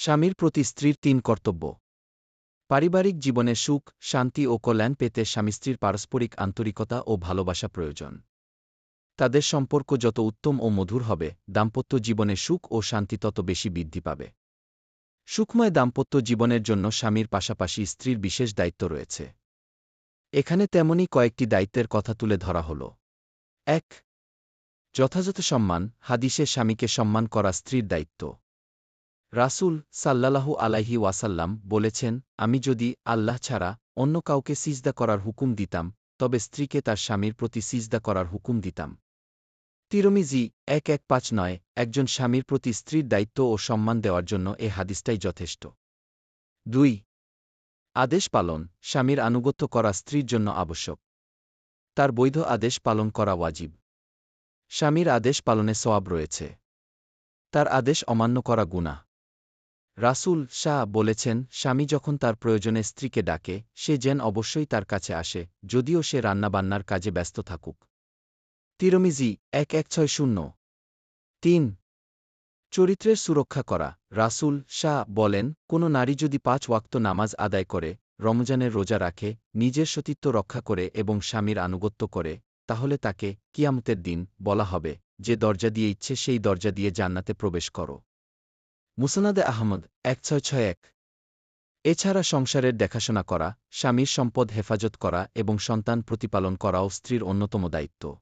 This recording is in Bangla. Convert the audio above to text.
স্বামীর প্রতি স্ত্রীর ৩ কর্তব্য। পারিবারিক জীবনে সুখ, শান্তি ও কল্যাণ পেতে স্বামী-স্ত্রীর পারস্পরিক আন্তরিকতা ও ভালোবাসা প্রয়োজন। তাদের সম্পর্ক যত উত্তম ও মধুর হবে, দাম্পত্য জীবনে সুখ ও শান্তি তত বেশি বৃদ্ধি পাবে। সুখময় দাম্পত্য জীবনের জন্য স্বামীর পাশাপাশি স্ত্রীর বিশেষ দায়িত্ব রয়েছে। এখানে তেমনি কয়েকটি দায়িত্বের কথা তুলে ধরা হল। ১. যথাযথ সম্মান। হাদিসে স্বামীকে সম্মান করা স্ত্রীর দায়িত্ব। রাসূল সাল্লাল্লাহু আলাইহি ওয়াসাল্লাম বলেছেন, আমি যদি আল্লাহ ছাড়া অন্য কাউকে সিজদা করার হুকুম দিতাম, তবে স্ত্রীকে তার স্বামীর প্রতি সিজদা করার হুকুম দিতাম। তিরমিজি ১১৫৯। একজন স্বামীর প্রতি স্ত্রীর দায়িত্ব ও সম্মান দেওয়ার জন্য এ হাদিসটাই যথেষ্ট। ২. আদেশ পালন। স্বামীর আনুগত্য করা স্ত্রীর জন্য আবশ্যক। তার বৈধ আদেশ পালন করা ওয়াজিব। স্বামীর আদেশ পালনে সওয়াব রয়েছে। তার আদেশ অমান্য করা গুনাহ। রাসূল বলেছেন, স্বামী যখন তার প্রয়োজনে স্ত্রীকে ডাকে, সে যেন অবশ্যই তার কাছে আসে, যদিও সে রান্নাবান্নার কাজে ব্যস্ত থাকুক। তিরমিজি ১১৬০। ৩. চরিত্রের সুরক্ষা করা। রাসূল বলেন, কোনো নারী যদি ৫ ওয়াক্ত নামাজ আদায় করে, রমজানের রোজা রাখে, নিজের সতীত্ব রক্ষা করে এবং স্বামীর আনুগত্য করে, তাহলে তাকে কিয়ামতের দিন বলা হবে, যে দরজা দিয়ে ইচ্ছে সেই দরজা দিয়ে জান্নাতে প্রবেশ করো। মুসনাদে আহমদ ১৬৬১। এছাড়া সংসারের দেখাশোনা করা, স্বামীর সম্পদ হেফাজত করা এবং সন্তান প্রতিপালন করাও স্ত্রীর অন্যতম দায়িত্ব।